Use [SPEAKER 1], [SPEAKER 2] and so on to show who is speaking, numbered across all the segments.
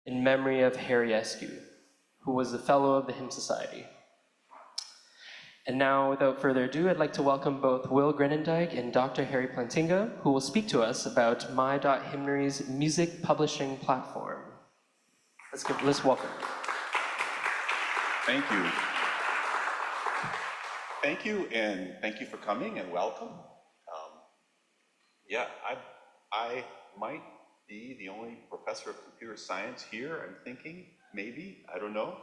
[SPEAKER 1] in memory of Harry Eskew, who was a fellow of the Hymn Society. And now, without further ado, I'd like to welcome both Will Groenendyk and Dr. Harry Plantinga, who will speak to us about My.Hymnary's music publishing platform. Let's welcome.
[SPEAKER 2] Thank you. Thank you, and thank you for coming, and welcome. I might be the only professor of computer science here, I'm thinking, maybe, I don't know.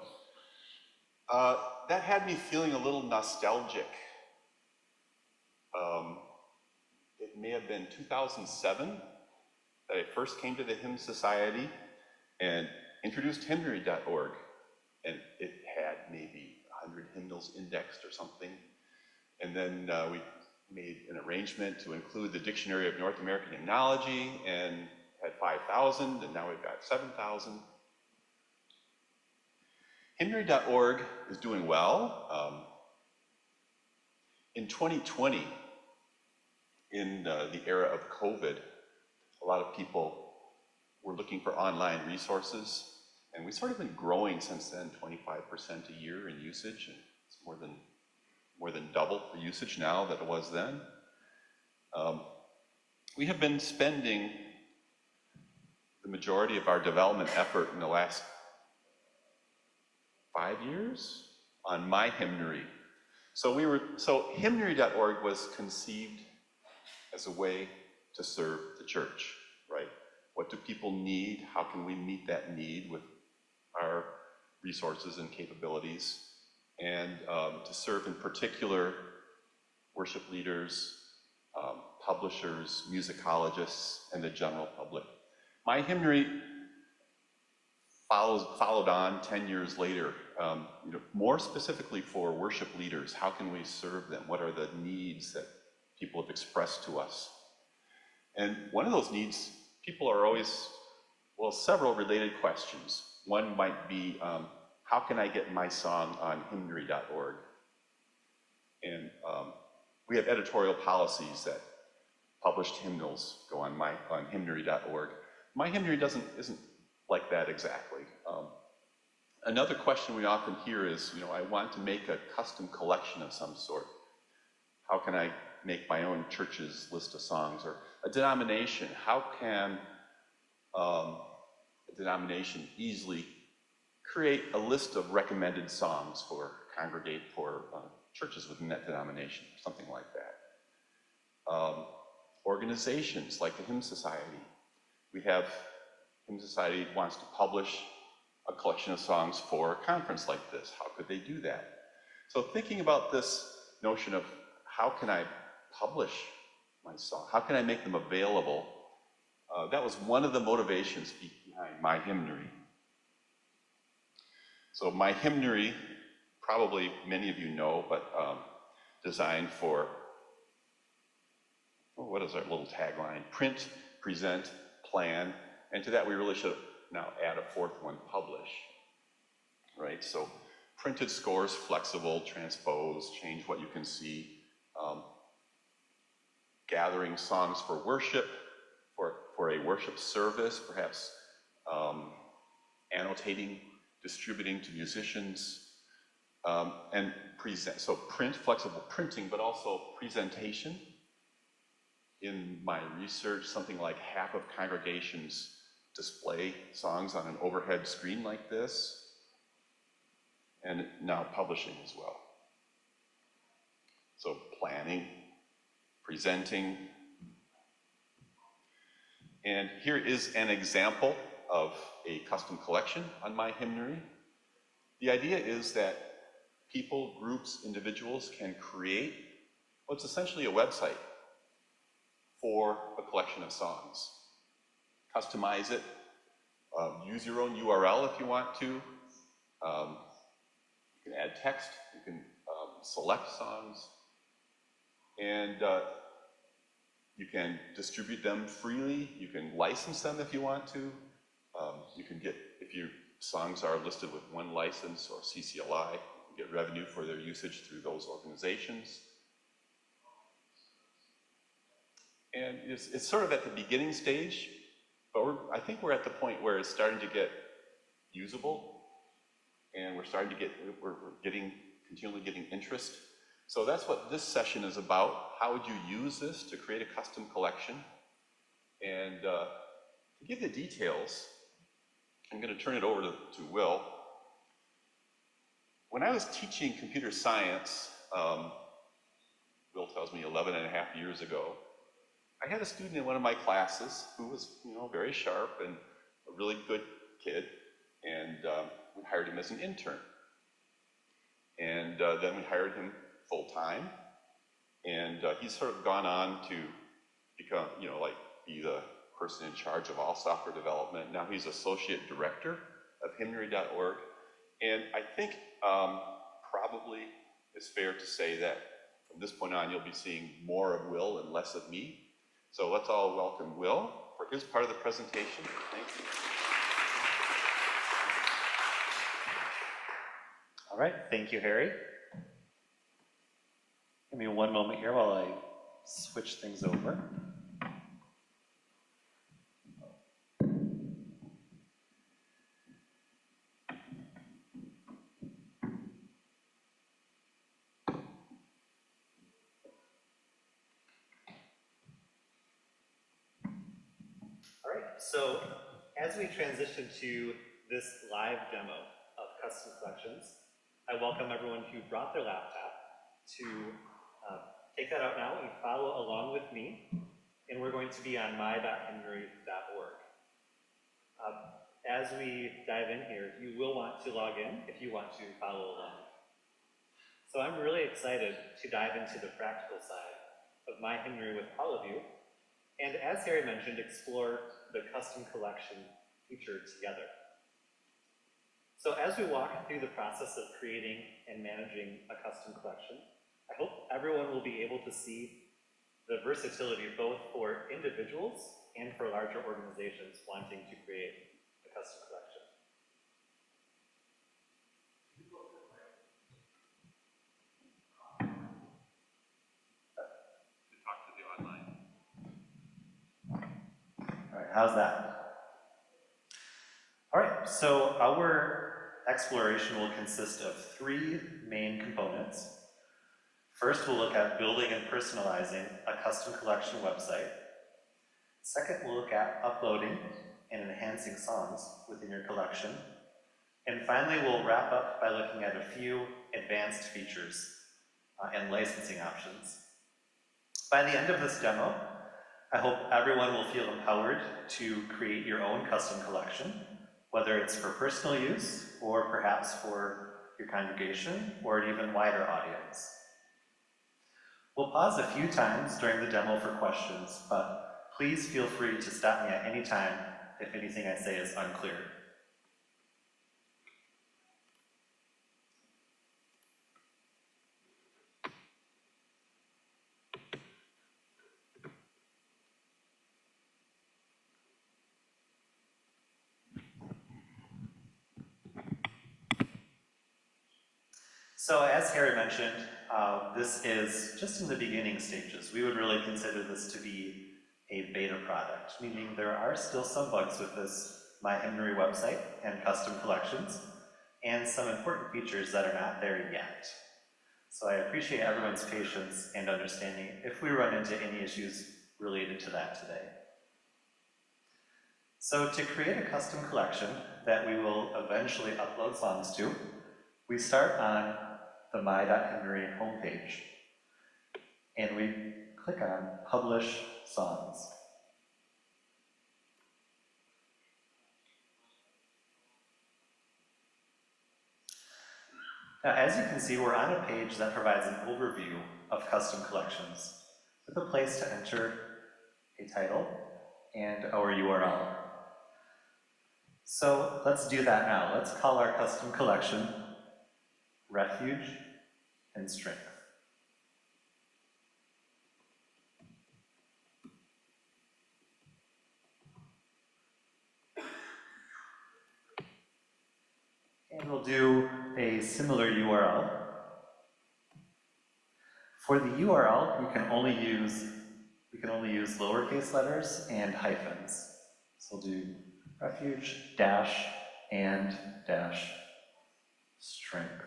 [SPEAKER 2] That had me feeling a little nostalgic. It may have been 2007 that I first came to the Hymn Society and introduced Hymnary.org, and it had maybe 100 hymnals indexed or something. And then we made an arrangement to include the Dictionary of North American Hymnology and had 5,000, and now we've got 7,000. Hymnary.org is doing well. In 2020, in the era of COVID, a lot of people were looking for online resources, and we've sort of been growing since then, 25% a year in usage, and it's more than double the usage now that it was then. We have been spending the majority of our development effort in the last 5 years on My.Hymnary. So Hymnary.org was conceived as a way to serve the church, right? What do people need? How can we meet that need with our resources and capabilities? And to serve in particular worship leaders, publishers, musicologists, and the general public. My.Hymnary followed on 10 years later, more specifically for worship leaders. How can we serve them? What are the needs that people have expressed to us? And one of those needs, people are always, well, several related questions. One might be, how can I get my song on Hymnary.org? And we have editorial policies that published hymnals go on Hymnary.org. My.Hymnary isn't like that exactly. Another question we often hear is, I want to make a custom collection of some sort. How can I make my own church's list of songs? Or a denomination, how can a denomination easily create a list of recommended songs for churches within that denomination, something like that. Organizations like the Hymn Society. Hymn Society wants to publish a collection of songs for a conference like this. How could they do that? So thinking about this notion of how can I publish my song? How can I make them available? That was one of the motivations behind My.Hymnary. So My.Hymnary, probably many of you know, but designed for, what is our little tagline? Print, present, plan, and to that we really should now add a fourth one, publish, right? So printed scores, flexible, transpose, change what you can see, gathering songs for worship, for a worship service, perhaps annotating, distributing to musicians, and present. So print, flexible printing, but also presentation. In my research, something like half of congregations display songs on an overhead screen like this, and now publishing as well. So planning, presenting. And here is an example of a custom collection on My.Hymnary. The idea is that people, groups, individuals can create what's essentially a website for a collection of songs. Customize it, use your own URL if you want to. You can add text, you can select songs, and you can distribute them freely. You can license them if you want to. You can get, if your songs are listed with one license or CCLI, you can get revenue for their usage through those organizations. And it's sort of at the beginning stage, but I think we're at the point where it's starting to get usable, and we're starting to get, we're continually getting interest. So that's what this session is about. How would you use this to create a custom collection? And to give the details, I'm going to turn it over to Will. When I was teaching computer science, Will tells me 11 and a half years ago, I had a student in one of my classes who was, very sharp and a really good kid, and we hired him as an intern. And then we hired him full-time, and he's sort of gone on to become, be the person in charge of all software development. Now he's associate director of hymnary.org, and I think probably it's fair to say that from this point on, you'll be seeing more of Will and less of me. So let's all welcome Will for his part of the presentation. Thank you.
[SPEAKER 3] All right, thank you, Harry. Give me one moment here while I switch things over. So as we transition to this live demo of custom collections, I welcome everyone who brought their laptop to take that out now and follow along with me. And we're going to be on My.Hymnary.org. As we dive in here, you will want to log in if you want to follow along. So I'm really excited to dive into the practical side of My.Hymnary with all of you. And as Harry mentioned, explore the custom collection feature together. So as we walk through the process of creating and managing a custom collection, I hope everyone will be able to see the versatility both for individuals and for larger organizations wanting to create a custom collection. All right, how's that? All right, so our exploration will consist of three main components. First, we'll look at building and personalizing a custom collection website. Second, we'll look at uploading and enhancing songs within your collection. And finally, we'll wrap up by looking at a few advanced features and licensing options. By the end of this demo, I hope everyone will feel empowered to create your own custom collection, whether it's for personal use or perhaps for your congregation or an even wider audience. We'll pause a few times during the demo for questions, but please feel free to stop me at any time if anything I say is unclear. So as Harry mentioned, this is just in the beginning stages. We would really consider this to be a beta product, meaning there are still some bugs with this My.Hymnary website and custom collections, and some important features that are not there yet. So I appreciate everyone's patience and understanding if we run into any issues related to that today. So to create a custom collection that we will eventually upload songs to, we start on the My.Hymnary homepage, and we click on Publish Songs. Now, as you can see, we're on a page that provides an overview of custom collections with a place to enter a title and our URL. So let's do that now. Let's call our custom collection Refuge and Strength. And we'll do a similar URL. For the URL, we can only use lowercase letters and hyphens. So we'll do refuge, dash, and dash strength.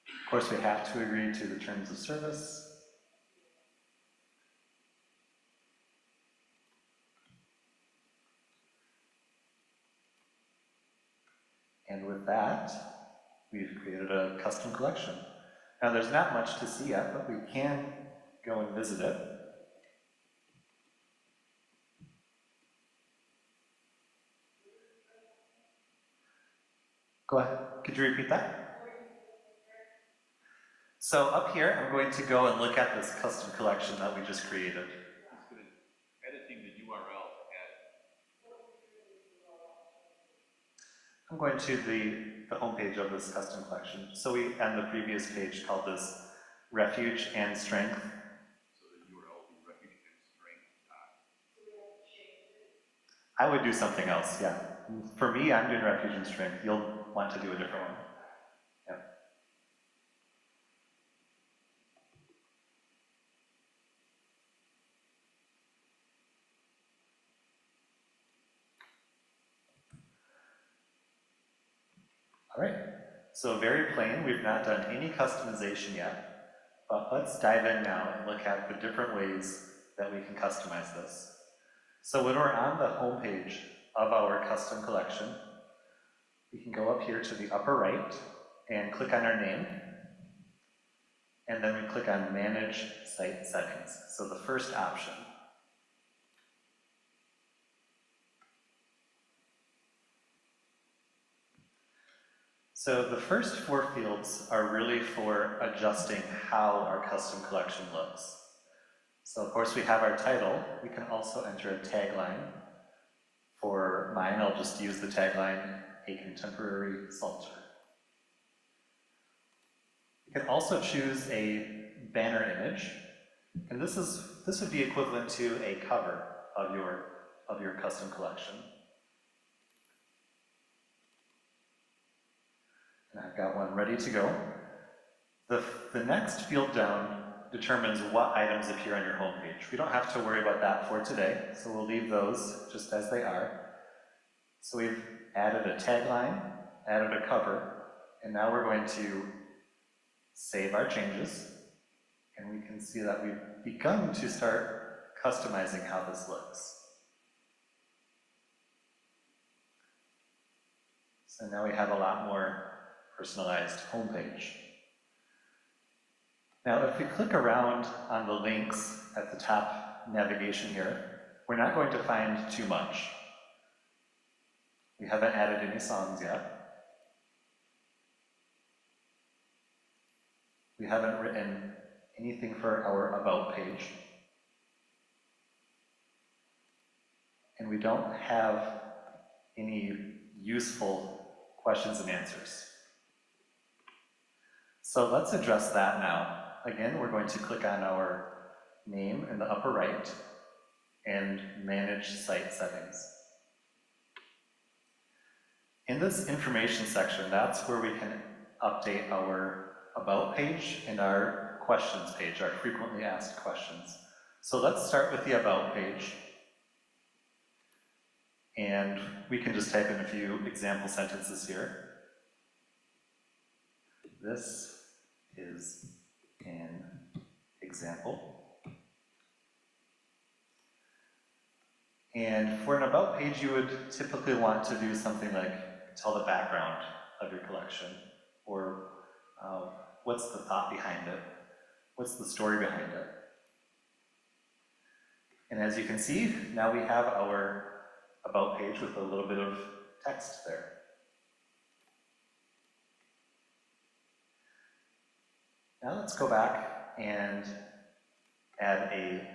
[SPEAKER 3] Of course, we have to agree to the terms of service. And with that, we've created a custom collection. Now, there's not much to see yet, but we can go and visit it. Go ahead. Could you repeat that? So up here, I'm going to go and look at this custom collection that we just created.
[SPEAKER 2] Editing the URL.
[SPEAKER 3] I'm going to the homepage of this custom collection. So we, on the previous page, called this Refuge and Strength.
[SPEAKER 2] So the URL will be refuge and strength.
[SPEAKER 3] I would do something else, yeah. For me, I'm doing Refuge and Strength. You'll want to do a different one. Yeah. All right, so very plain. We've not done any customization yet, but let's dive in now and look at the different ways that we can customize this. So when we're on the home page of our custom collection, we can go up here to the upper right and click on our name, and then we click on Manage Site Settings. So the first option. So the first 4 fields are really for adjusting how our custom collection looks. So of course we have our title. We can also enter a tagline. For mine, I'll just use the tagline, A Contemporary Psalter. You can also choose a banner image, and this would be equivalent to a cover of your custom collection. And I've got one ready to go. The next field down determines what items appear on your homepage. We don't have to worry about that for today, so we'll leave those just as they are. So we've added a tagline, added a cover, and now we're going to save our changes, and we can see that we've begun to start customizing how this looks. So now we have a lot more personalized homepage. Now, if we click around on the links at the top navigation here, we're not going to find too much. We haven't added any songs yet. We haven't written anything for our About page. And we don't have any useful questions and answers. So let's address that now. Again, we're going to click on our name in the upper right and Manage Site Settings. In this information section, that's where we can update our About page and our Questions page, our frequently asked questions. So let's start with the About page. And we can just type in a few example sentences here. This is an example. And for an About page, you would typically want to do something like tell the background of your collection, or what's the thought behind it? What's the story behind it? And as you can see, now we have our About page with a little bit of text there. Now let's go back and add a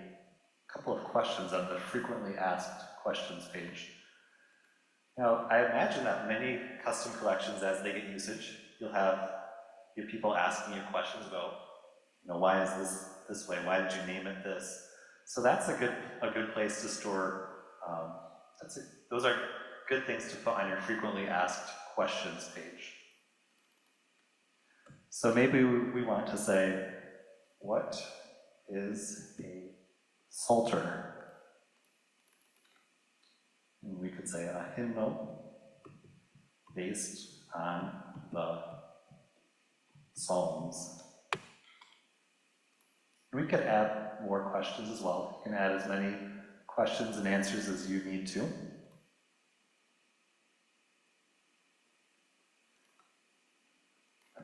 [SPEAKER 3] couple of questions on the frequently asked questions page. Now, I imagine that many custom collections, as they get usage, you'll have people asking you questions about, why is this way? Why did you name it this? So that's a good place to store. Those are good things to put on your frequently asked questions page. So maybe we want to say, what is a psalter? could say a hymnal based on the Psalms. We could add more questions as well. You can add as many questions and answers as you need to. And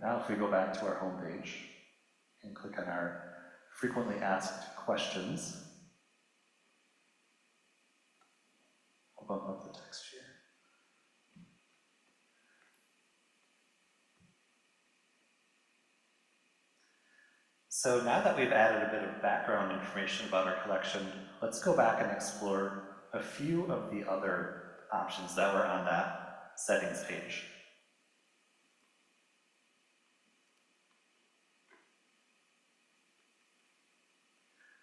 [SPEAKER 3] now if we go back to our homepage and click on our frequently asked questions, I'll bump up the text here. So now that we've added a bit of background information about our collection, let's go back and explore a few of the other options that were on that settings page.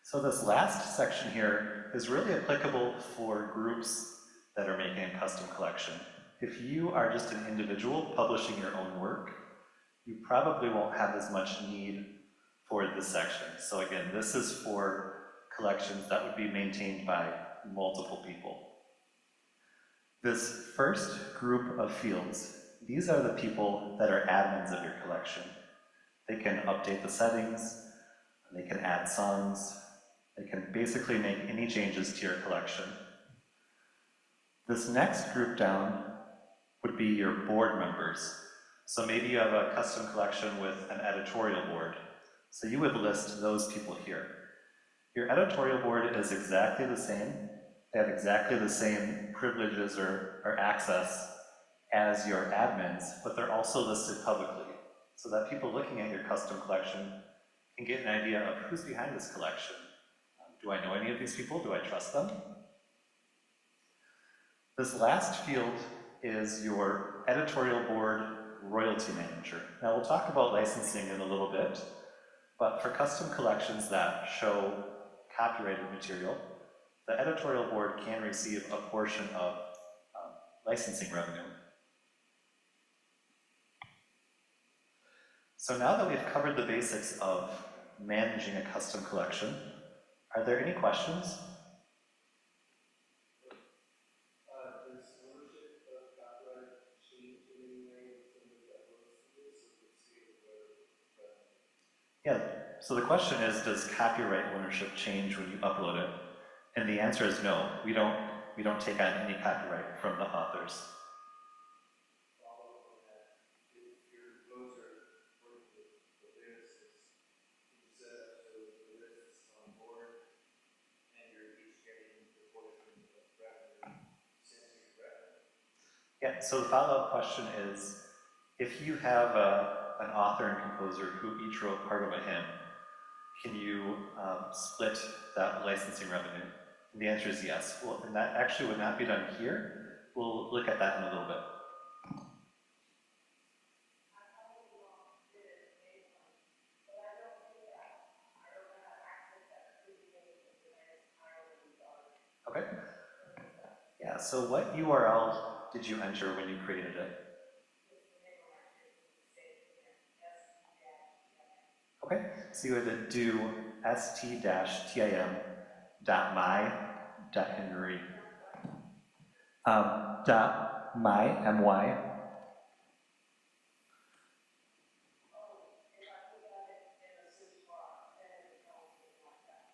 [SPEAKER 3] So this last section here is really applicable for groups that are making a custom collection. If you are just an individual publishing your own work, you probably won't have as much need for this section. So again, this is for collections that would be maintained by multiple people. This first group of fields, these are the people that are admins of your collection. They can update the settings, they can add songs, they can basically make any changes to your collection. This next group down would be your board members. So maybe you have a custom collection with an editorial board. So you would list those people here. Your editorial board is exactly the same. They have exactly the same privileges or access as your admins, but they're also listed publicly, so that people looking at your custom collection can get an idea of who's behind this collection. Do I know any of these people? Do I trust them? This last field is your editorial board royalty manager. Now we'll talk about licensing in a little bit, but for custom collections that show copyrighted material, the editorial board can receive a portion of licensing revenue. So now that we've covered the basics of managing a custom collection, are there any questions?
[SPEAKER 4] Does ownership of copyright change in any way with somebody that owns this, or does it stay where?
[SPEAKER 3] Yeah, so the question is, does copyright ownership change when you upload it? And the answer is no. We don't take on any copyright from the authors.
[SPEAKER 4] Follow up on that. If your composer working with the lyricists, you set up so the lyricists on board and you're each getting the portion of revenue sent to your revenue.
[SPEAKER 3] Yeah, so the follow-up question is, if you have an author and composer who each wrote part of a hymn, can you split that licensing revenue? And the answer is yes. Well, and that actually would not be done here. We'll look at that in a little bit. Okay. Yeah, so what URL did you enter when you created it? Okay, so you would do st-tim.my.hymnary .my,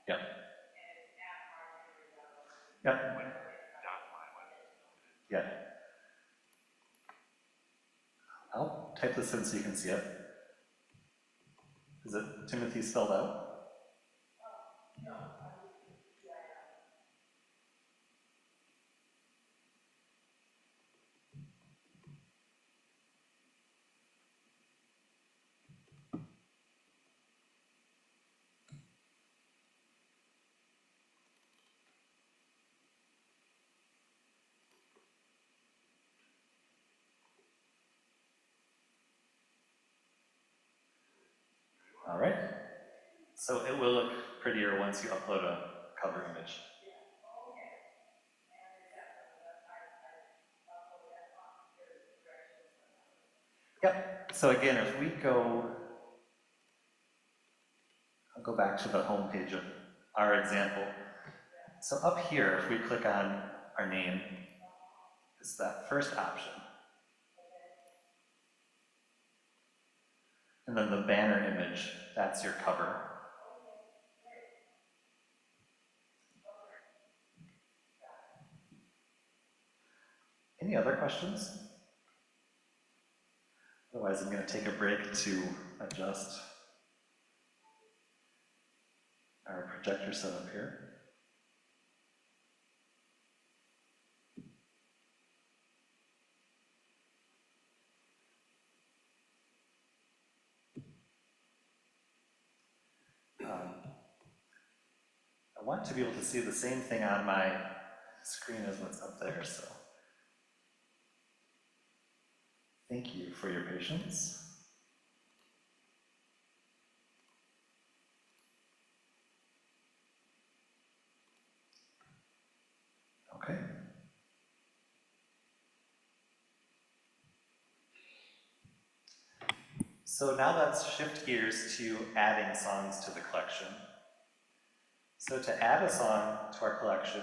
[SPEAKER 3] Yep. Yep. Yeah. I'll type this in so you can see it. Is it Timothy spelled out? All right. So it will look prettier once you upload a cover image. Yep. So again, if we go, I'll go back to the home page of our example. So up here, if we click on our name, is that first option. And then the banner image, that's your cover. Any other questions? Otherwise, I'm going to take a break to adjust our projector setup here. I want to be able to see the same thing on my screen as what's up there, so thank you for your patience. Okay. So now let's shift gears to adding songs to the collection. So to add a song to our collection,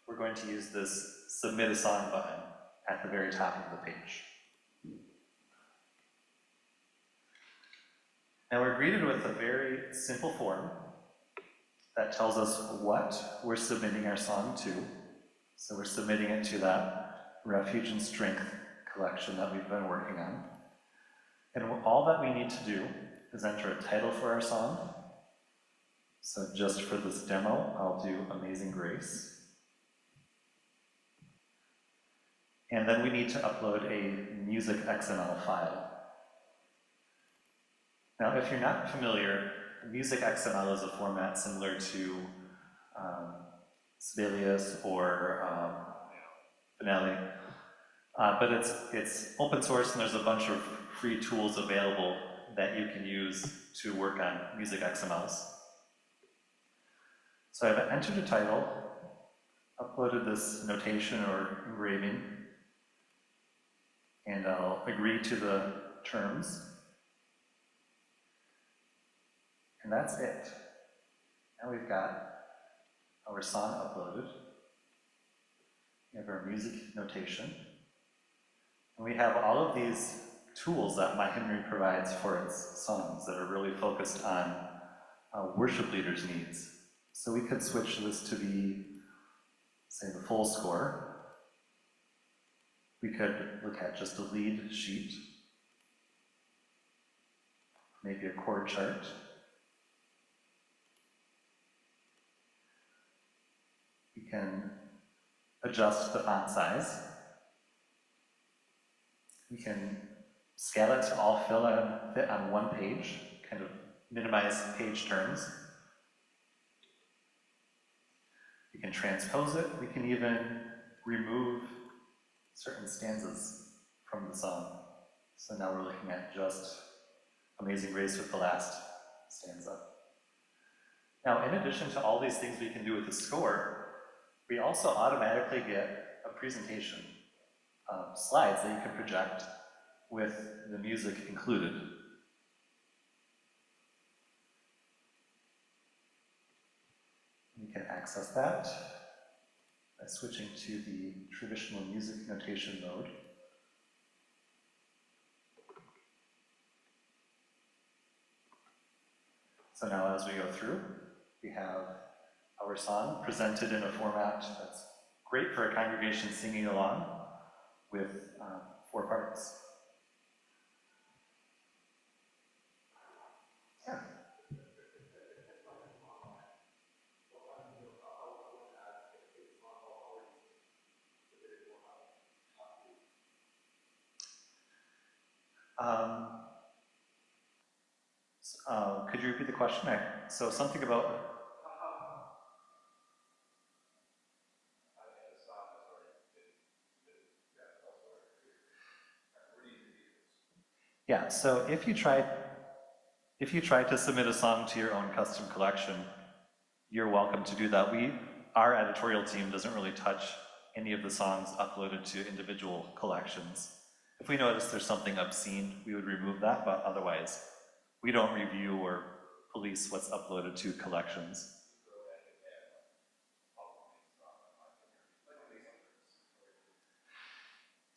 [SPEAKER 3] we're going to use this Submit a Song button at the very top of the page. Now we're greeted with a very simple form that tells us what we're submitting our song to. So we're submitting it to that Refuge and Strength collection that we've been working on. And all that we need to do is enter a title for our song. So just for this demo, I'll do Amazing Grace. And then we need to upload a music XML file. Now, if you're not familiar, music XML is a format similar to Sibelius or Finale, but it's open source and there's a bunch of free tools available that you can use to work on music XMLs. So I've entered a title, uploaded this notation or engraving, and I'll agree to the terms. And that's it. Now we've got our song uploaded. We have our music notation. And we have all of these tools that My.Hymnary provides for its songs that are really focused on worship leaders' needs. So we could switch this to be, say, the full score. We could look at just a lead sheet, maybe a chord chart. We can adjust the font size. We can scale it to all fit on one page, kind of minimize page turns. We can transpose it. We can even remove certain stanzas from the song. So now we're looking at just Amazing Grace with the last stanza. Now, in addition to all these things we can do with the score, we also automatically get a presentation of slides that you can project with the music included. We can access that by switching to the traditional music notation mode. So now as we go through, we have our song presented in a format that's great for a congregation singing along with 4 parts. Yeah. Could you repeat the question? So something about... Yeah, so if you try to submit a song to your own custom collection, you're welcome to do that. Our editorial team doesn't really touch any of the songs uploaded to individual collections. If we notice there's something obscene, we would remove that, but otherwise, we don't review or police what's uploaded to collections.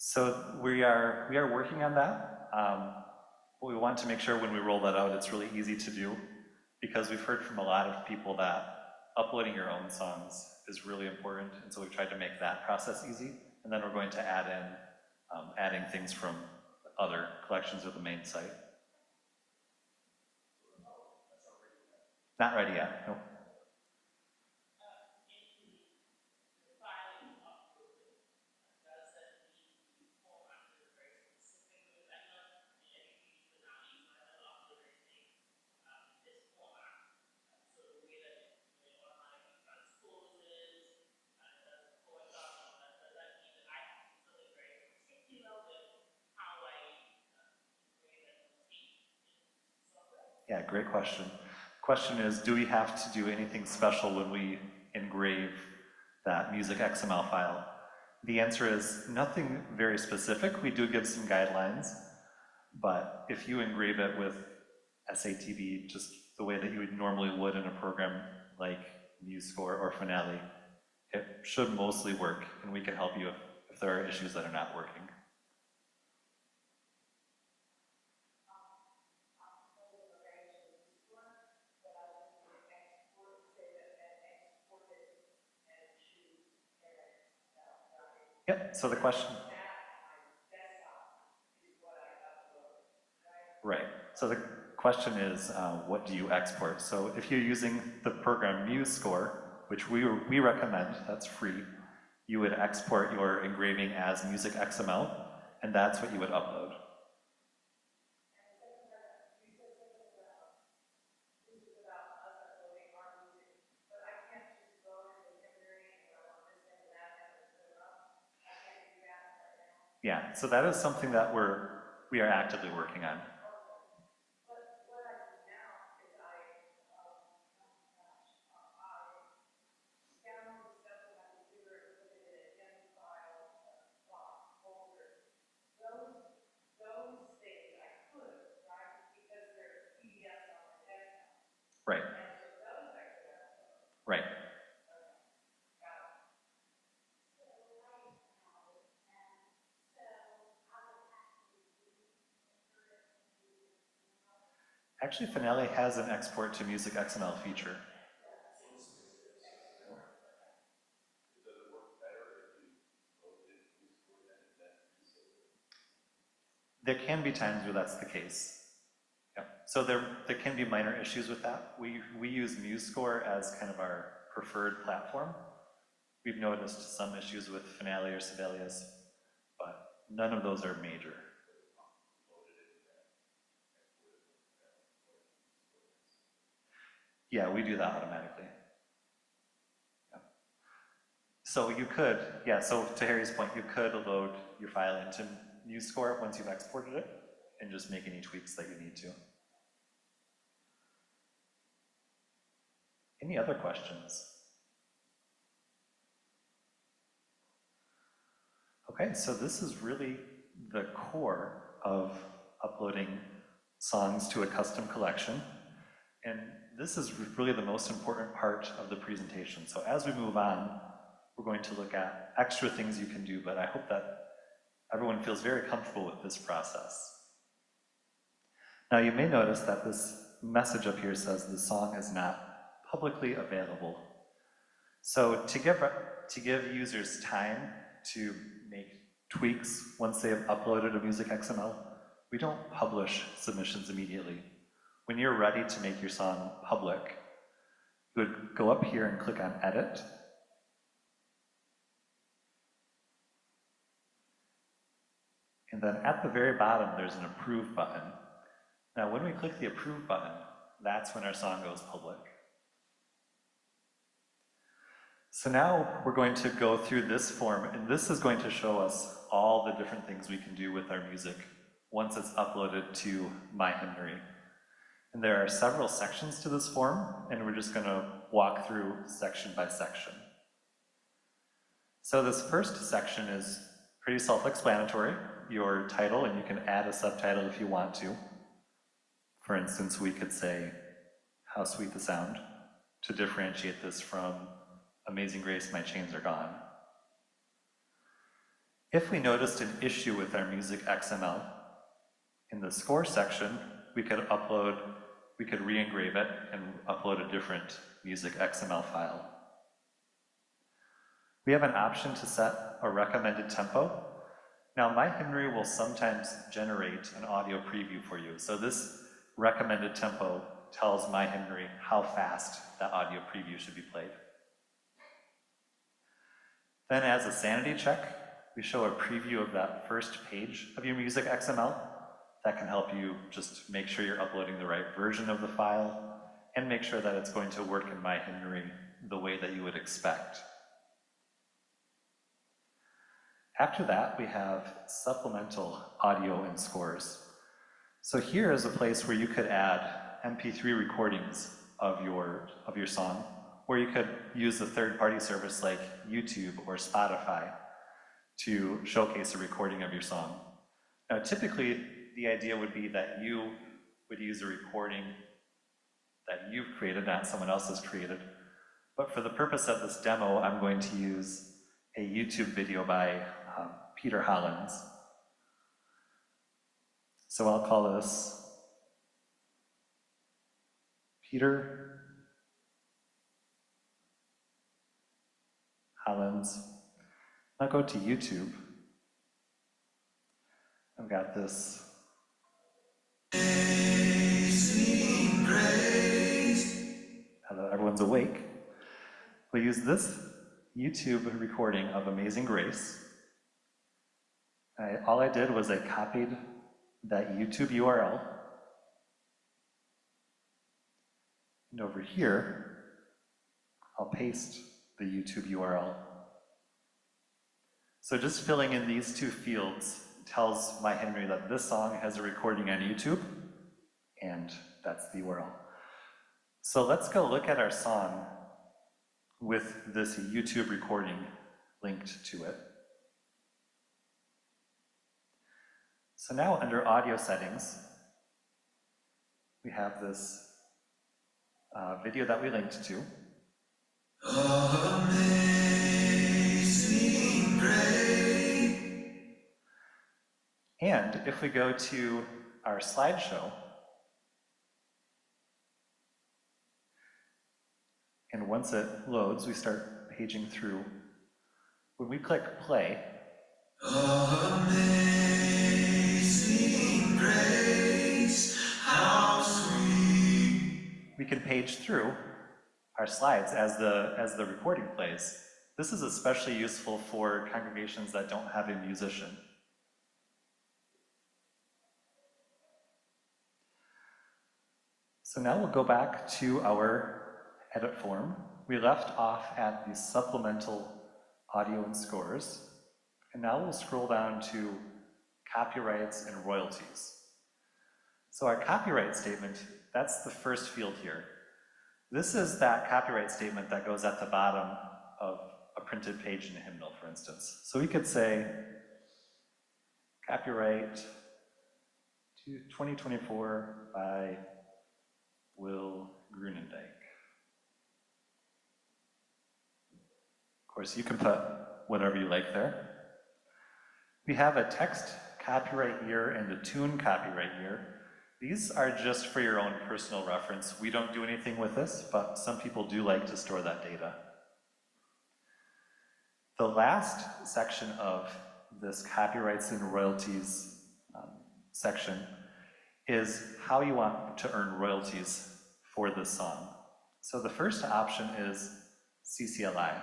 [SPEAKER 3] So we are working on that. But we want to make sure when we roll that out, it's really easy to do, because we've heard from a lot of people that uploading your own songs is really important, and so we've tried to make that process easy. And then we're going to add in adding things from other collections of the main site. Not ready yet, no. Yeah, great question. Question is, do we have to do anything special when we engrave that music XML file? The answer is nothing very specific. We do give some guidelines, but if you engrave it with SATB, just the way that you would normally would in a program like MuseScore or Finale, it should mostly work, and we can help you if there are issues that are not working. Yep, so the question. Right, so the question is, what do you export? So if you're using the program MuseScore, which we recommend, that's free, you would export your engraving as music XML, and that's what you would upload. Yeah, so that is something that we are actively working on. Right. Right. Actually, Finale has an export to music XML feature. There can be times where that's the case. Yeah. So there can be minor issues with that. We use MuseScore as kind of our preferred platform. We've noticed some issues with Finale or Sibelius, but none of those are major. Yeah, we do that automatically. Yeah. So you could, yeah, so to Harry's point, you could load your file into MuseScore once you've exported it and just make any tweaks that you need to. Any other questions? Okay, so this is really the core of uploading songs to a custom collection. And this is really the most important part of the presentation. So as we move on, we're going to look at extra things you can do, but I hope that everyone feels very comfortable with this process. Now you may notice that this message up here says the song is not publicly available. So to give users time to make tweaks once they have uploaded a music XML, we don't publish submissions immediately. When you're ready to make your song public, you would go up here and click on Edit. And then at the very bottom, there's an Approve button. Now, when we click the Approve button, that's when our song goes public. So now we're going to go through this form, and this is going to show us all the different things we can do with our music once it's uploaded to My.Hymnary. And there are several sections to this form, and we're just going to walk through section by section. So this first section is pretty self-explanatory, your title, and you can add a subtitle if you want to. For instance, we could say, "How Sweet the Sound," to differentiate this from "Amazing Grace, My Chains Are Gone." If we noticed an issue with our music XML, in the score section, we could re-engrave it and upload a different music XML file. We have an option to set a recommended tempo. Now, My.Hymnary will sometimes generate an audio preview for you. So this recommended tempo tells My.Hymnary how fast that audio preview should be played. Then as a sanity check, we show a preview of that first page of your music XML. That can help you just make sure you're uploading the right version of the file and make sure that it's going to work in My.Hymnary the way that you would expect. After that, we have supplemental audio and scores. So here is a place where you could add MP3 recordings of your song, or you could use a third-party service like YouTube or Spotify to showcase a recording of your song. Now, typically, the idea would be that you would use a recording that you've created, not someone else has created. But for the purpose of this demo, I'm going to use a YouTube video by Peter Hollins. So I'll call this Peter Hollins. I'll go to YouTube. I've got this. Amazing grace. Now that everyone's awake, we'll use this YouTube recording of Amazing Grace. All I did was I copied that YouTube URL. And over here, I'll paste the YouTube URL. So just filling in these two fields tells My.Hymnary that this song has a recording on YouTube, and that's the URL. So let's go look at our song with this YouTube recording linked to it. So now under audio settings, we have this video that we linked to. Amazing grace. And if we go to our slideshow, and once it loads, we start paging through. When we click play, amazing grace, how sweet, we can page through our slides as the recording plays. This is especially useful for congregations that don't have a musician. So now we'll go back to our edit form. We left off at the supplemental audio and scores, and now we'll scroll down to copyrights and royalties. So our copyright statement, that's the first field here. This is that copyright statement that goes at the bottom of a printed page in a hymnal, for instance. So we could say, copyright to 2024 by Will Groenendyk. Of course, you can put whatever you like there. We have a text copyright year and a tune copyright year. These are just for your own personal reference. We don't do anything with this, but some people do like to store that data. The last section of this copyrights and royalties section is how you want to earn royalties for this song. So the first option is CCLI.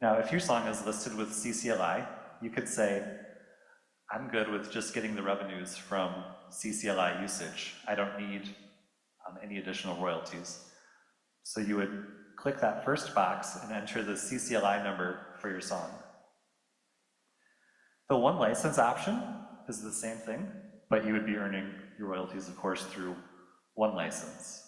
[SPEAKER 3] Now, if your song is listed with CCLI, you could say, I'm good with just getting the revenues from CCLI usage. I don't need any additional royalties. So you would click that first box and enter the CCLI number for your song. The one license option is the same thing, but you would be earning your royalties, of course, through one license.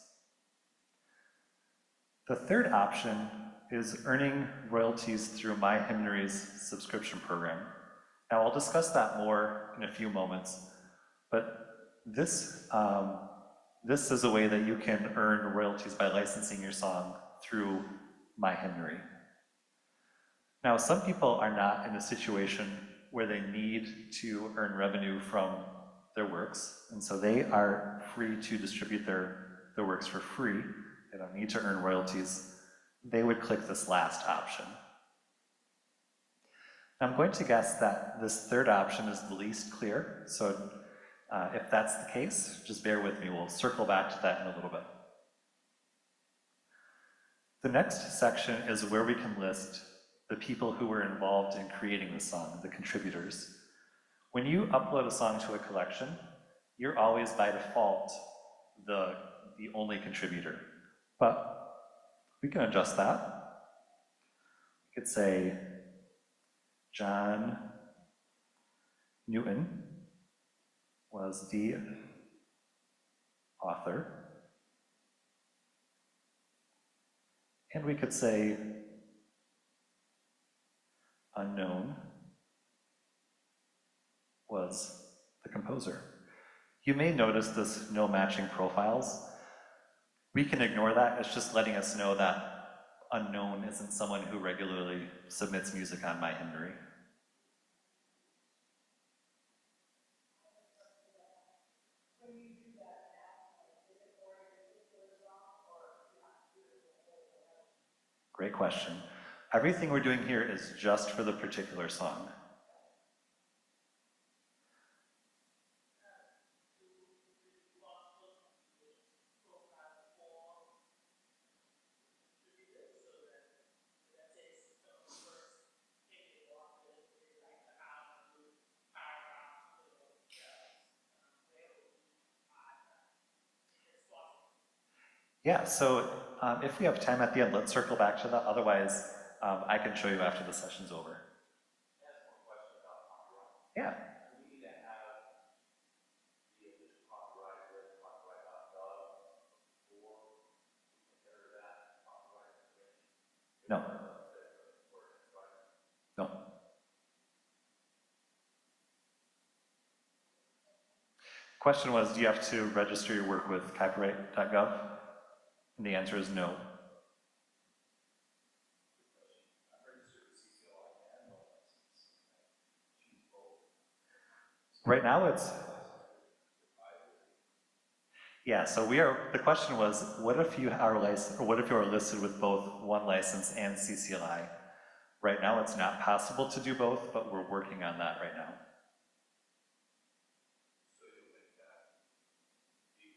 [SPEAKER 3] The third option is earning royalties through My.Hymnary's subscription program. Now, I'll discuss that more in a few moments, but this is a way that you can earn royalties by licensing your song through My.Hymnary. Now, some people are not in a situation where they need to earn revenue from their works, and so they are free to distribute their works for free. They don't need to earn royalties. They would click this last option. Now, I'm going to guess that this third option is the least clear, so if that's the case, just bear with me. We'll circle back to that in a little bit. The next section is where we can list the people who were involved in creating the song, the contributors. When you upload a song to a collection, you're always by default the only contributor. But we can adjust that. We could say John Newton was the author. And we could say unknown was the composer. You may notice this no matching profiles. We can ignore that. It's just letting us know that unknown isn't someone who regularly submits music on My.Hymnary. Great question. Everything we're doing here is just for the particular song. Yeah, so if we have time at the end, let's circle back to that. Otherwise, I can show you after the session's over. Yeah. No. No. Question was, do you have to register your work with copyright.gov? And the answer is no. Right now it's, yeah, so the question was, what if you are licensed, or what if you are listed with both one license and CCLI? Right now it's not possible to do both, but we're working on that right now.
[SPEAKER 4] So you make that the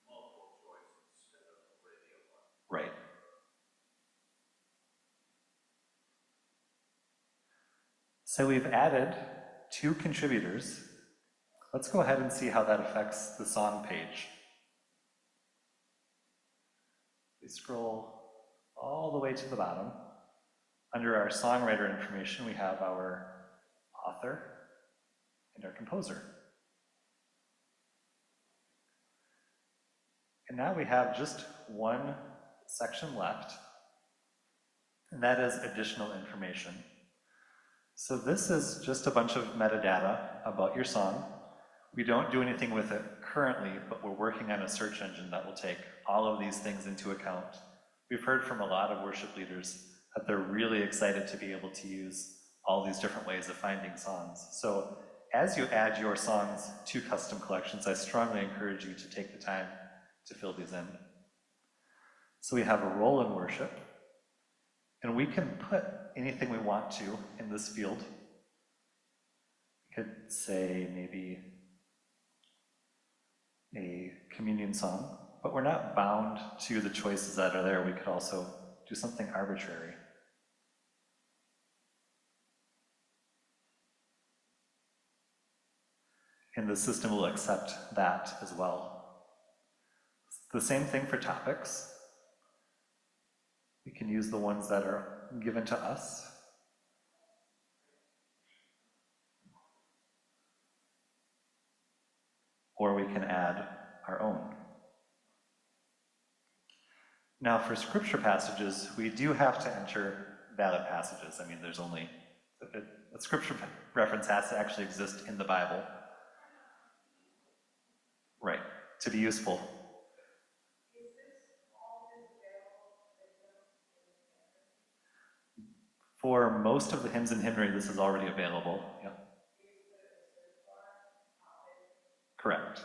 [SPEAKER 4] multiple choice instead of a radio one.
[SPEAKER 3] Right. So we've added 2 contributors. Let's go ahead and see how that affects the song page. We scroll all the way to the bottom. Under our songwriter information, we have our author and our composer. And now we have just one section left, and that is additional information. So this is just a bunch of metadata about your song. We don't do anything with it currently, but we're working on a search engine that will take all of these things into account. We've heard from a lot of worship leaders that they're really excited to be able to use all these different ways of finding songs. So as you add your songs to custom collections, I strongly encourage you to take the time to fill these in. So we have a role in worship, and we can put anything we want to in this field. We could say maybe a communion song, but we're not bound to the choices that are there. We could also do something arbitrary. And the system will accept that as well. The same thing for topics. We can use the ones that are given to us. Or we can add our own. Now for scripture passages, we do have to enter valid passages. I mean, there's only, a scripture reference has to actually exist in the Bible. Right, to be useful. For most of the hymns in hymnary, this is already available. Yeah. Correct.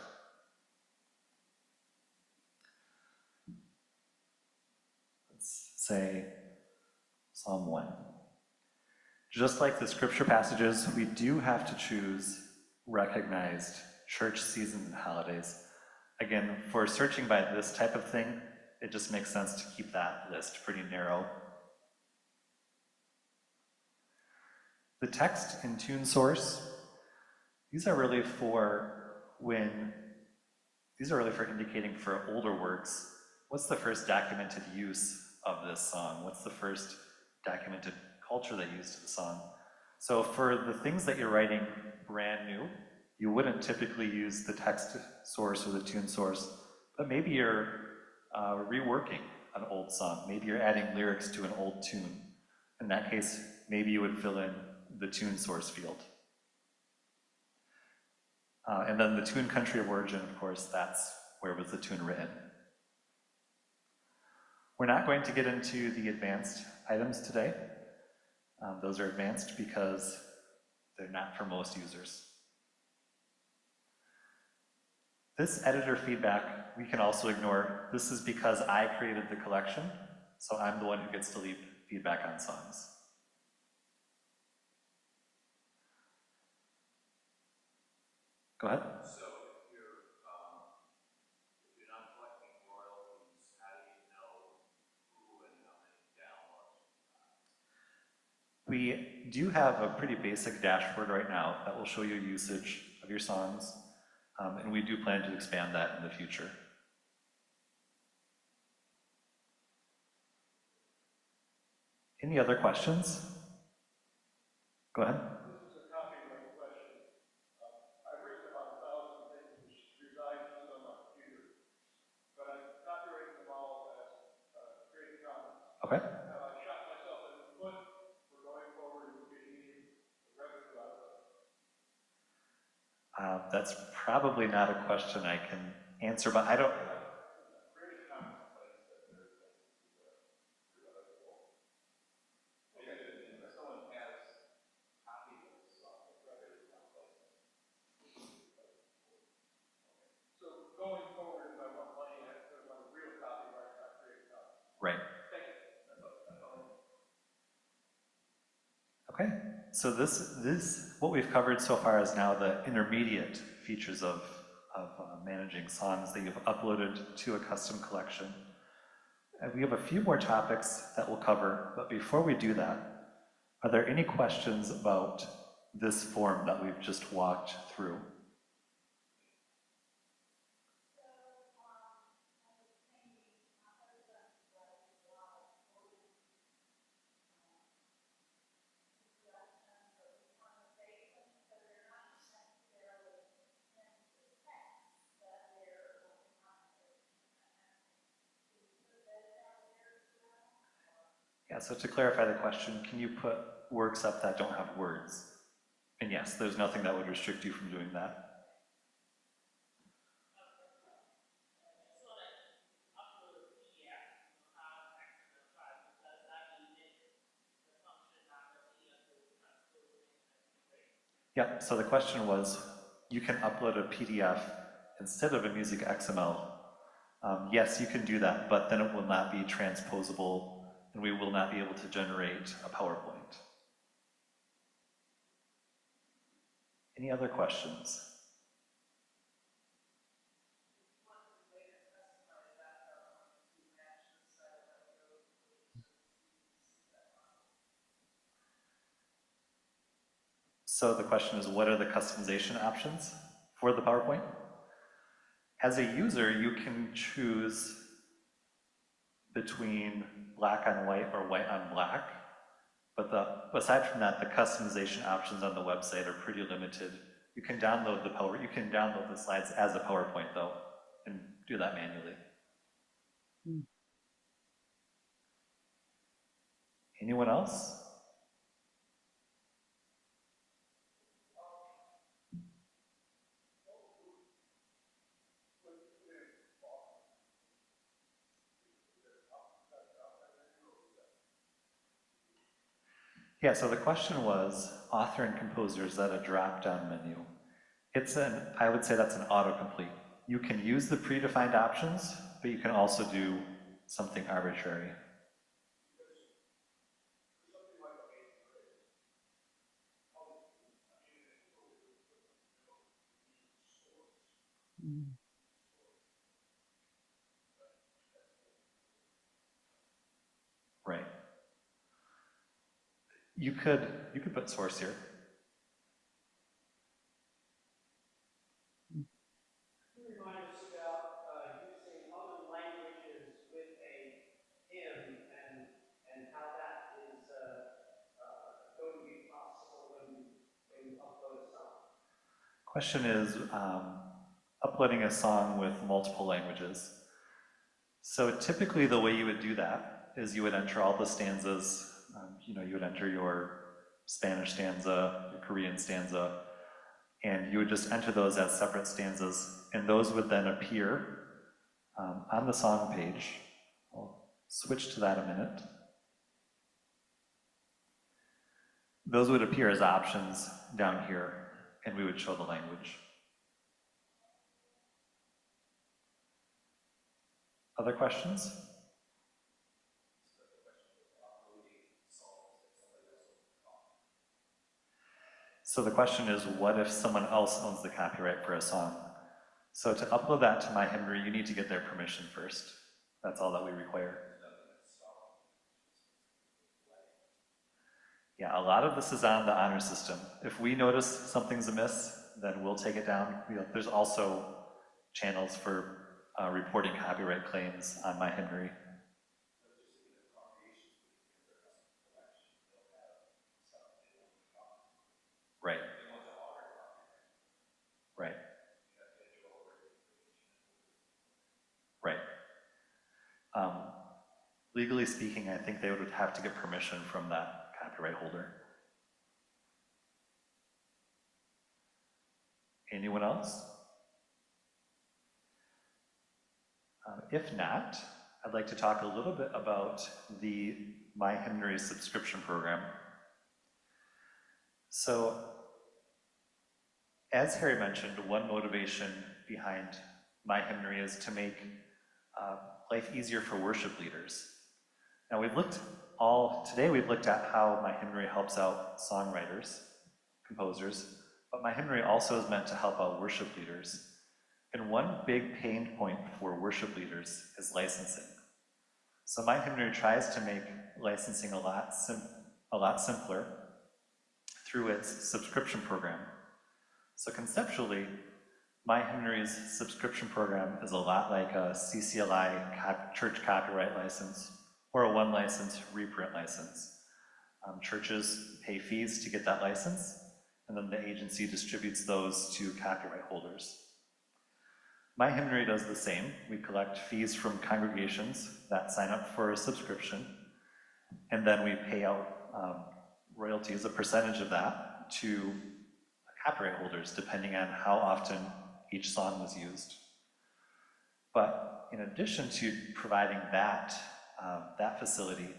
[SPEAKER 3] Let's say Psalm 1. Just like the scripture passages, we do have to choose recognized church seasons and holidays. Again, for searching by this type of thing, it just makes sense to keep that list pretty narrow. The text and tune source, these are really for indicating for older works, what's the first documented use of this song? What's the first documented culture they used to the song? So for the things that you're writing brand new, you wouldn't typically use the text source or the tune source, but maybe you're reworking an old song. Maybe you're adding lyrics to an old tune. In that case, maybe you would fill in the tune source field. And then the tune country of origin, of course, that's where was the tune written. We're not going to get into the advanced items today. Those are advanced because they're not for most users. This editor feedback, we can also ignore. This is because I created the collection, so I'm the one who gets to leave feedback on songs. Go ahead.
[SPEAKER 4] So if you're not collecting royalties, how do you know who and how many downloads?
[SPEAKER 3] We do have a pretty basic dashboard right now that will show you usage of your songs, and we do plan to expand that in the future. Any other questions? Go ahead.
[SPEAKER 4] This is a copyright question. I've written about 1,000 things which reside just on my computer, but I've copyrighted them all as Creative Commons.
[SPEAKER 3] Okay.
[SPEAKER 4] Have I shot myself in the foot for going forward and getting the revenue out of it?
[SPEAKER 3] That's probably not a question I can answer, but I don't.
[SPEAKER 4] Creative Commons claims that their licenses are irrevocable. And if someone has copies of the song, it's Creative Commons license. So going forward, if I want money, I have to put it on a real copyright, not Creative Commons.
[SPEAKER 3] Right.
[SPEAKER 4] Thank you. That's all.
[SPEAKER 3] Okay. So this what we've covered so far is now the intermediate features of managing songs that you've uploaded to a custom collection. And we have a few more topics that we'll cover, but before we do that, are there any questions about this form that we've just walked through? Yeah, so to clarify the question, can you put works up that don't have words? And yes, there's nothing that would restrict you from doing that. Yeah, so the question was, you can upload a PDF instead of a music XML. Yes, you can do that, but then it will not be transposable, and we will not be able to generate a PowerPoint. Any other questions? So the question is, what are the customization options for the PowerPoint? As a user, you can choose between black on white or white on black, but aside from that, the customization options on the website are pretty limited. You can download the slides as a PowerPoint though, and do that manually. Anyone else? Yeah, so the question was author and composer, is that a drop-down menu? I would say that's an autocomplete. You can use the predefined options, but you can also do something arbitrary. Right. You could put source here.
[SPEAKER 4] Remind us about using other languages with a hymn and how that is going to be possible when you upload a song.
[SPEAKER 3] Question is uploading a song with multiple languages. So typically the way you would do that is you would enter all the stanzas, you would enter your Spanish stanza, your Korean stanza, and you would just enter those as separate stanzas, and those would then appear on the song page. I'll switch to that a minute. Those would appear as options down here, and we would show the language. Other questions? So the question is, what if someone else owns the copyright for a song? So to upload that to My.Hymnary, you need to get their permission first. That's all that we require. Yeah, a lot of this is on the honor system. If we notice something's amiss, then we'll take it down. There's also channels for reporting copyright claims on My.Hymnary. Right. Right. Right. Legally speaking, I think they would have to get permission from that copyright holder. Anyone else? If not, I'd like to talk a little bit about the My.Hymnary subscription program. So, as Harry mentioned, one motivation behind My.Hymnary is to make life easier for worship leaders. Now today we've looked at how My.Hymnary helps out songwriters, composers, but My.Hymnary also is meant to help out worship leaders. And one big pain point for worship leaders is licensing. So My.Hymnary tries to make licensing a lot simpler through its subscription program. So conceptually, My.Hymnary's subscription program is a lot like a CCLI church copyright license or a one license reprint license. Churches pay fees to get that license, and then the agency distributes those to copyright holders. My.Hymnary does the same. We collect fees from congregations that sign up for a subscription, and then we pay out royalties, a percentage of that, to copyright holders, depending on how often each song was used. But in addition to providing that facility,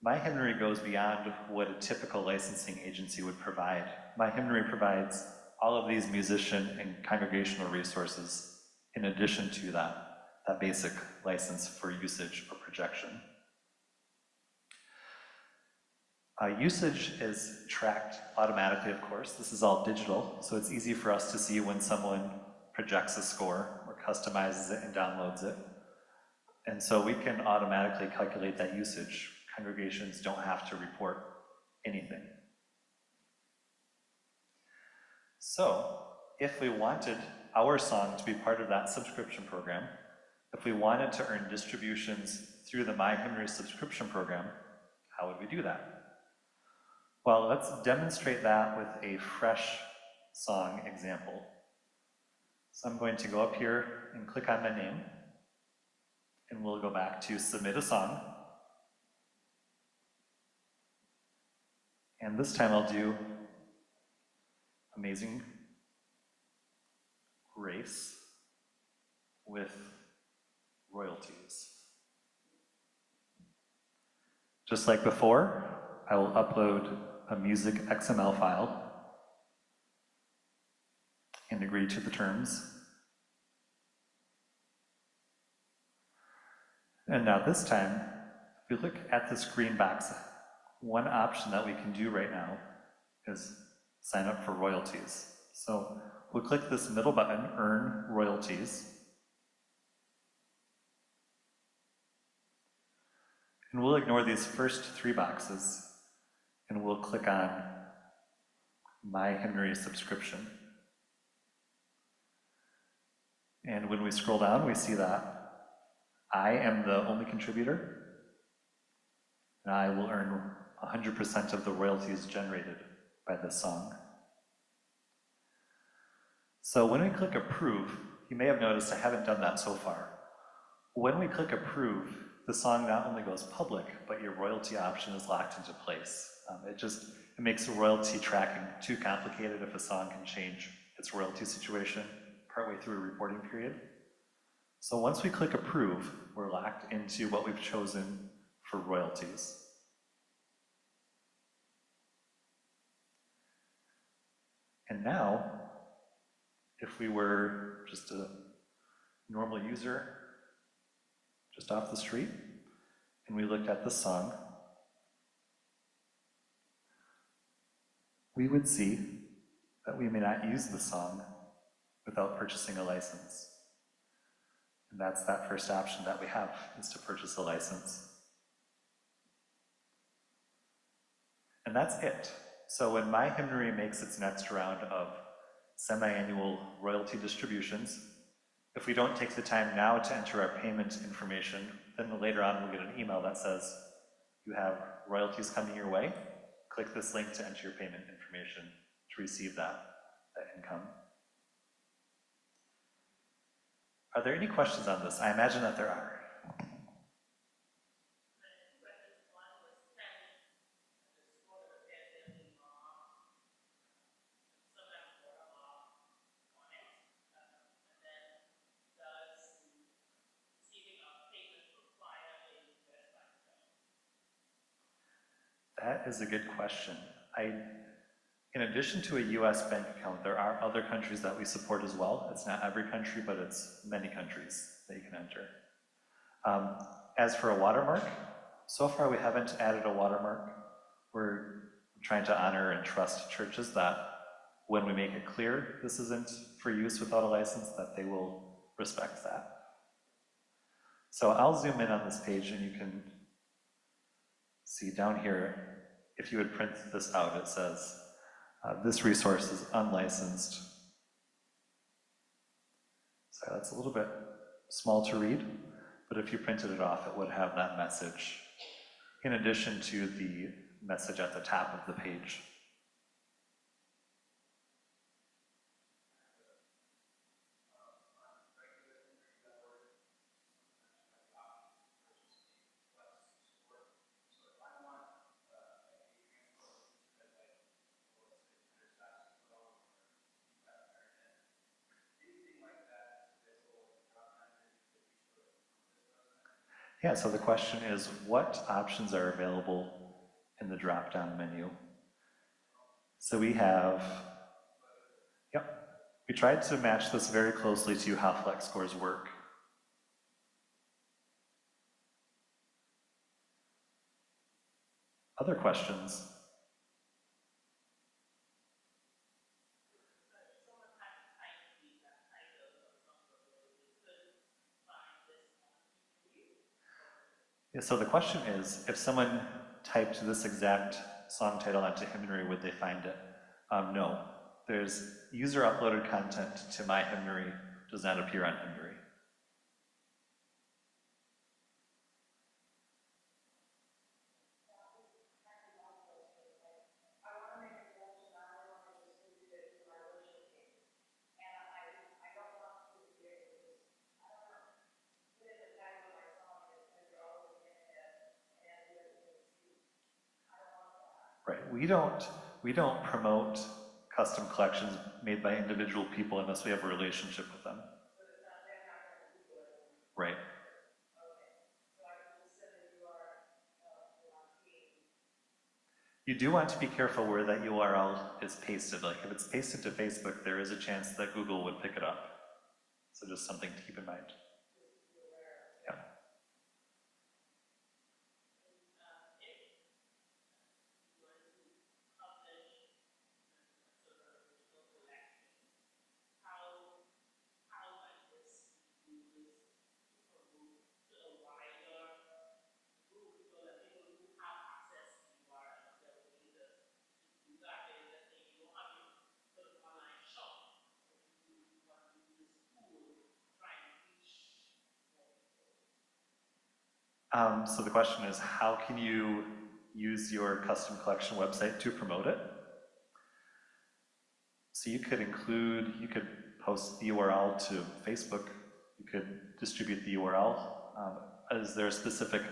[SPEAKER 3] My.Hymnary goes beyond what a typical licensing agency would provide. My.Hymnary provides all of these musician and congregational resources in addition to that basic license for usage or projection. Usage is tracked automatically, of course. This is all digital, so it's easy for us to see when someone projects a score or customizes it and downloads it. And so we can automatically calculate that usage. Congregations don't have to report anything. So, if we wanted our song to be part of that subscription program, if we wanted to earn distributions through the My.Hymnary subscription program, how would we do that? Well, let's demonstrate that with a fresh song example. So I'm going to go up here and click on my name, and we'll go back to Submit a Song. And this time I'll do Amazing Grace with royalties. Just like before,
[SPEAKER 5] I will upload a music XML file and agree to the terms. And now this time, if we look at this green box, one option that we can do right now is sign up for royalties. So we'll click this middle button, Earn Royalties. And we'll ignore these first three boxes, and we'll click on My.Hymnary subscription. And when we scroll down, we see that I am the only contributor, and I will earn 100% of the royalties generated by this song. So when we click Approve, you may have noticed I haven't done that so far. When we click Approve, the song not only goes public, but your royalty option is locked into place. It makes the royalty tracking too complicated if a song can change its royalty situation partway through a reporting period. So once we click Approve, we're locked into what we've chosen for royalties. And now, if we were just a normal user, just off the street, and we looked at the song, we would see that we may not use the song without purchasing a license. And that's that first option that we have, is to purchase a license. And that's it. So when My.Hymnary makes its next round of semi-annual royalty distributions, if we don't take the time now to enter our payment information, then later on we'll get an email that says, you have royalties coming your way. Click this link to enter your payment information to receive that income. Are there any questions on this? I imagine that there are. That is a good question. In addition to a US bank account, there are other countries that we support as well. It's not every country, but it's many countries that you can enter. As for a watermark, so far we haven't added a watermark. We're trying to honor and trust churches that when we make it clear this isn't for use without a license, that they will respect that. So I'll zoom in on this page and you can see down here, if you would print this out, it says, this resource is unlicensed. So that's a little bit small to read, but if you printed it off, it would have that message, in addition to the message at the top of the page. Yeah, so the question is, what options are available in the drop-down menu? So we have, we tried to match this very closely to how flex scores work. Other questions? Yeah, so the question is, if someone typed this exact song title onto Hymnary, would they find it? No. There's user-uploaded content to My.Hymnary does not appear on Hymnary. Right, we don't promote custom collections made by individual people unless we have a relationship with them. Right. You do want to be careful where that URL is pasted. Like if it's pasted to Facebook, there is a chance that Google would pick it up. So just something to keep in mind. Yeah. So the question is, how can you use your custom collection website to promote it? So you could post the URL to Facebook, you could distribute the URL. Is there a specific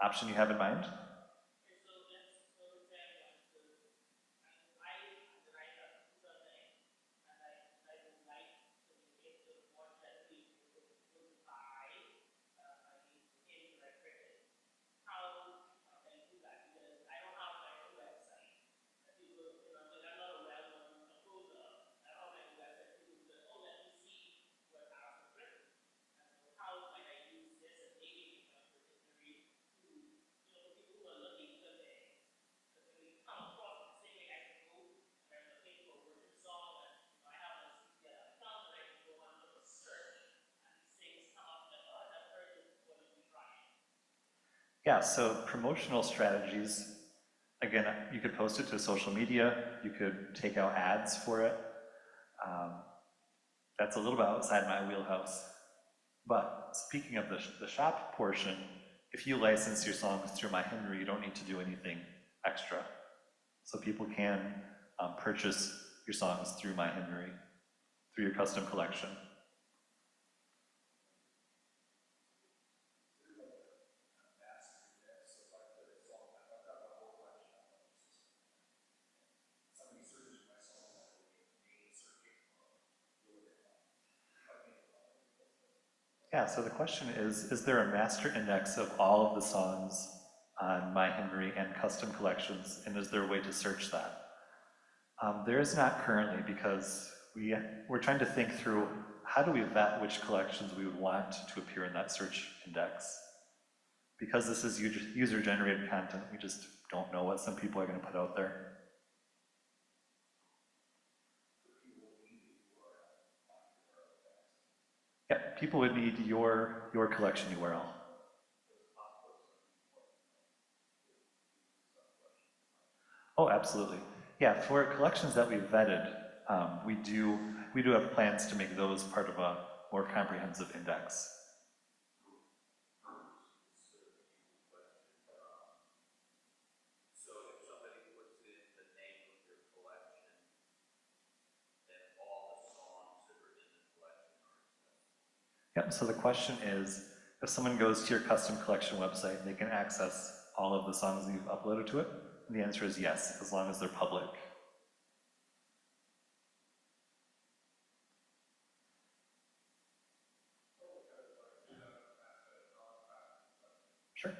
[SPEAKER 5] option you have in mind? Yeah, so promotional strategies, again, you could post it to social media, you could take out ads for it. That's a little bit outside my wheelhouse. But speaking of the shop portion, if you license your songs through My.Hymnary, you don't need to do anything extra. So people can purchase your songs through My.Hymnary, through your custom collection. Yeah, so the question is there a master index of all of the songs on My.Hymnary and custom collections, and is there a way to search that? There is not currently, because we're trying to think through how do we vet which collections we would want to appear in that search index. Because this is user-generated content, we just don't know what some people are going to put out there. Yeah, people would need your collection URL. Oh, absolutely. Yeah, for collections that we've vetted, we do have plans to make those part of a more comprehensive index.
[SPEAKER 4] So if somebody puts in the name of their collection, then all the songs that are in the collection are accessible.
[SPEAKER 5] Yep, so the question is, if someone goes to your custom collection website, they can access all of the songs that you've uploaded to it? And the answer is yes, as long as they're public. Sure.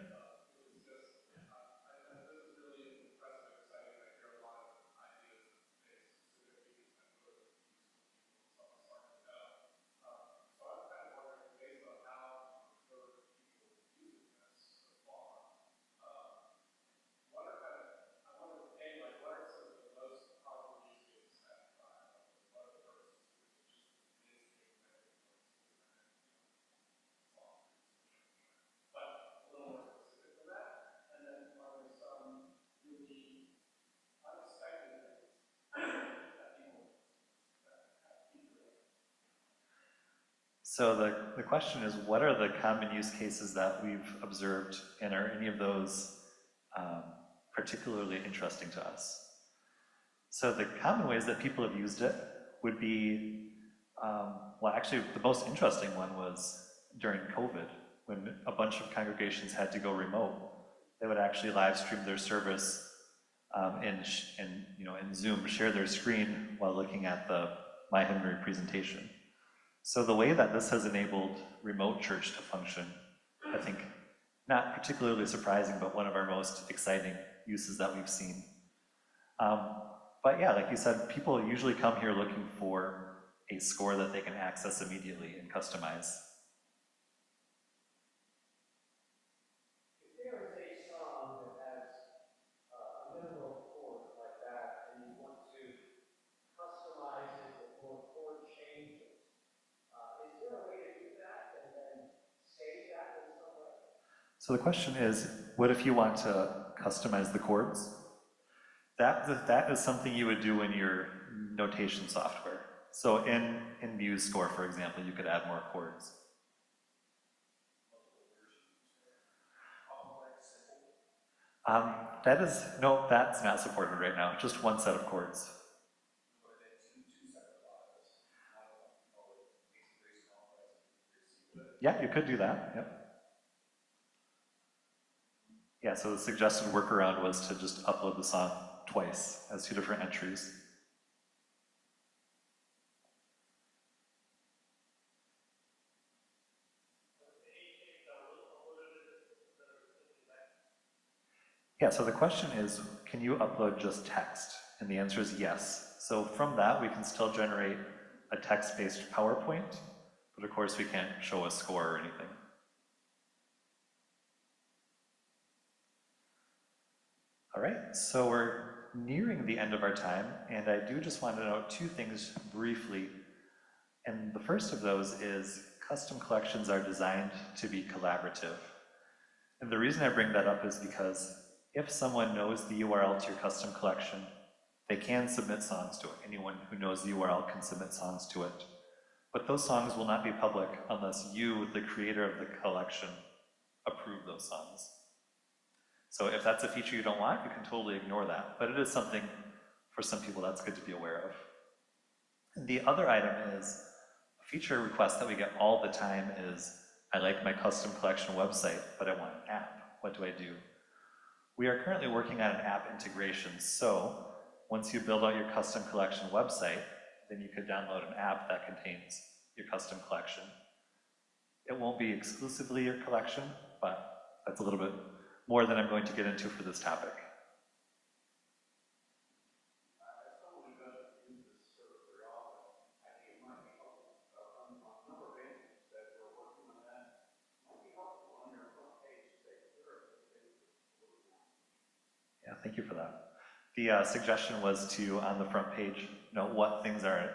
[SPEAKER 5] So the question is, what are the common use cases that we've observed, and are any of those particularly interesting to us? So the common ways that people have used it would be, well, actually the most interesting one was during COVID, when a bunch of congregations had to go remote. They would actually live stream their service in Zoom, share their screen while looking at the My.Hymnary presentation. So the way that this has enabled remote church to function, I think, not particularly surprising, but one of our most exciting uses that we've seen. But yeah, like you said, people usually come here looking for a score that they can access immediately and customize.
[SPEAKER 4] If there is a song that has a minimal chord like that, and you want to customize it with more chord changes, is there a way to do that and then save that in some way?
[SPEAKER 5] So the question is, what if you want to customize the chords? That is something you would do in your notation software. So in MuseScore, for example, you could add more chords. No, that's not supported right now, just one set of chords. Yeah, you could do that, yep. Yeah, so the suggested workaround was to just upload the song twice as 2 different entries. Yeah, so the question is, can you upload just text? And the answer is yes. So from that, we can still generate a text-based PowerPoint, but of course we can't show a score or anything. All right, so we're nearing the end of our time, and I do just want to note 2 things briefly. And the first of those is custom collections are designed to be collaborative. And the reason I bring that up is because if someone knows the URL to your custom collection, they can submit songs to it. Anyone who knows the URL can submit songs to it. But those songs will not be public unless you, the creator of the collection, approve those songs. So if that's a feature you don't want, you can totally ignore that. But it is something, for some people, that's good to be aware of. And the other item is, a feature request that we get all the time is, I like my custom collection website, but I want an app. What do I do? We are currently working on an app integration, so once you build out your custom collection website, then you could download an app that contains your custom collection. It won't be exclusively your collection, but that's a little bit more than I'm going to get into for this topic.
[SPEAKER 4] As someone who doesn't use this service very often, I think it might be helpful on a number of agencies that we're working on that. It might be helpful on your front page to say, here are the things that we're working on.
[SPEAKER 5] Yeah, thank you for that. The suggestion was to, on the front page, note what things are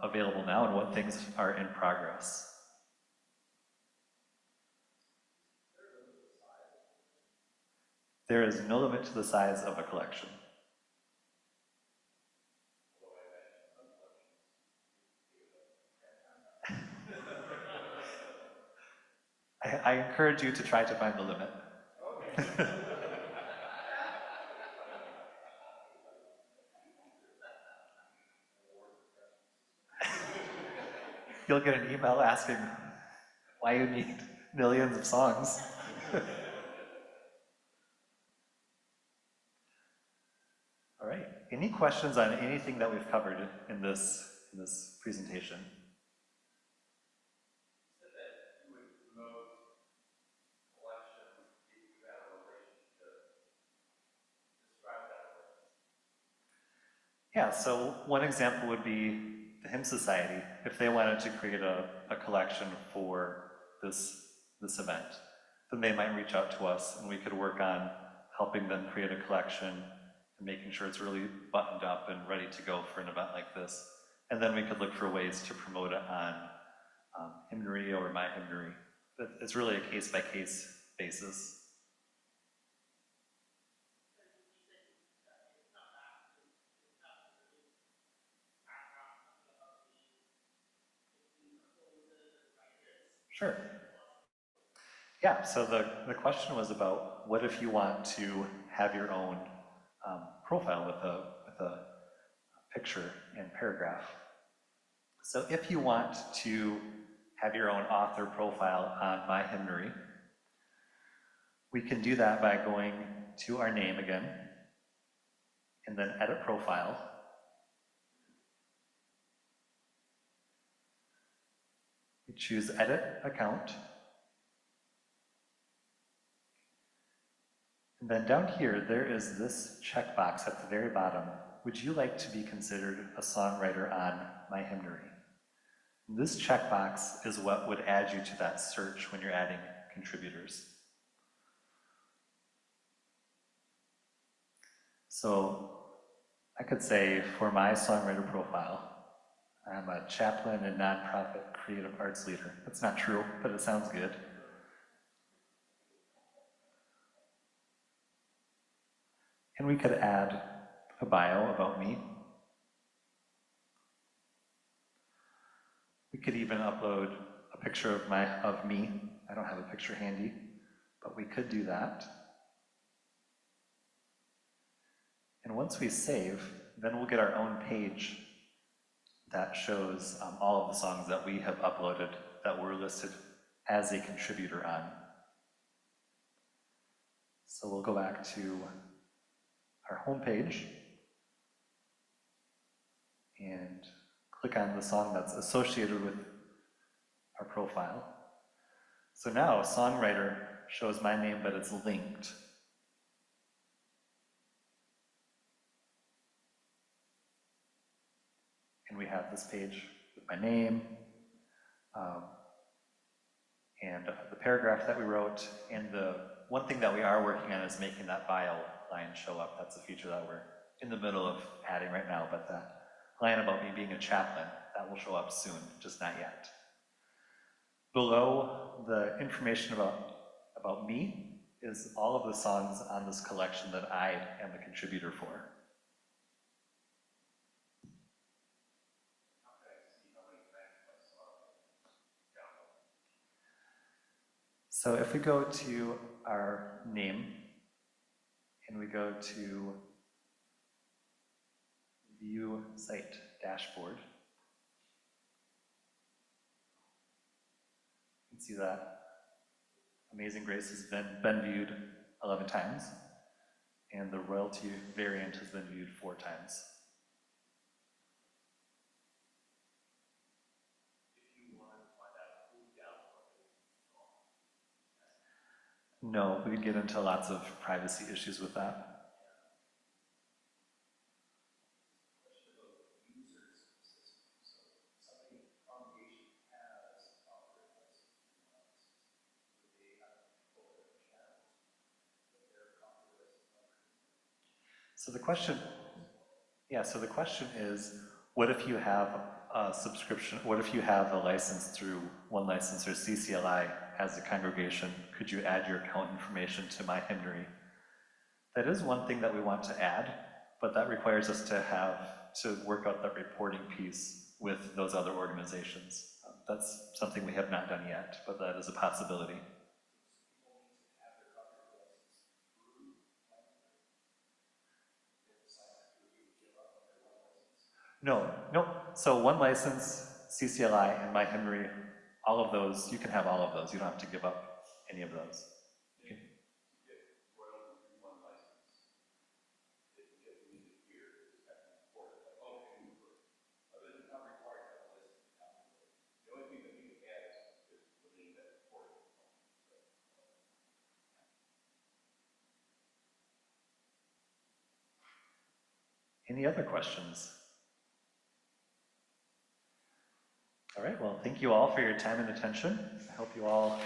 [SPEAKER 5] available now and what things are in progress. There is no limit to the size of a collection. I encourage you to try to find the limit. You'll get an email asking why you need millions of songs. All right, any questions on anything that we've covered in this presentation? Yeah, so one example would be the Hymn Society. If they wanted to create a collection for this event, then they might reach out to us and we could work on helping them create a collection and making sure it's really buttoned up and ready to go for an event like this. And then we could look for ways to promote it on Hymnary or My.Hymnary. But it's really a case-by-case basis. Sure. Yeah, so the question was about what if you want to have your own profile with a picture and paragraph. So if you want to have your own author profile on My.Hymnary, we can do that by going to our name again, and then edit profile. We choose edit account. And then down here, there is this checkbox at the very bottom. Would you like to be considered a songwriter on My.Hymnary? This checkbox is what would add you to that search when you're adding contributors. So I could say for my songwriter profile, I'm a chaplain and nonprofit creative arts leader. That's not true, but it sounds good. And we could add a bio about me. We could even upload a picture of me. I don't have a picture handy, but we could do that. And once we save, then we'll get our own page that shows all of the songs that we have uploaded that were listed as a contributor on. So we'll go back to our home page and click on the song that's associated with our profile. So now Songwriter shows my name, but it's linked. And we have this page with my name, and the paragraph that we wrote, and the one thing that we are working on is making that bio line show up. That's a feature that we're in the middle of adding right now, but that line about me being a chaplain, that will show up soon, just not yet. Below the information about me is all of the songs on this collection that I am the contributor for. So if we go to our name and we go to View Site Dashboard, you can see that Amazing Grace has been viewed 11 times, and the royalty variant has been viewed 4 times. No, we could get into lots of privacy issues with that. So the question is, what if you have a subscription, what if you have a license through One License or CCLI as a congregation? Could you add your account information to My.Hymnary? That is one thing that we want to add, but that requires us to work out that reporting piece with those other organizations. That's something we have not done yet, but that is a possibility. No. So One License, CCLI, and My.Hymnary, all of those, you can have all of those. You don't have to give up any of those. Okay. Any other questions? All right, well, thank you all for your time and attention. I hope you all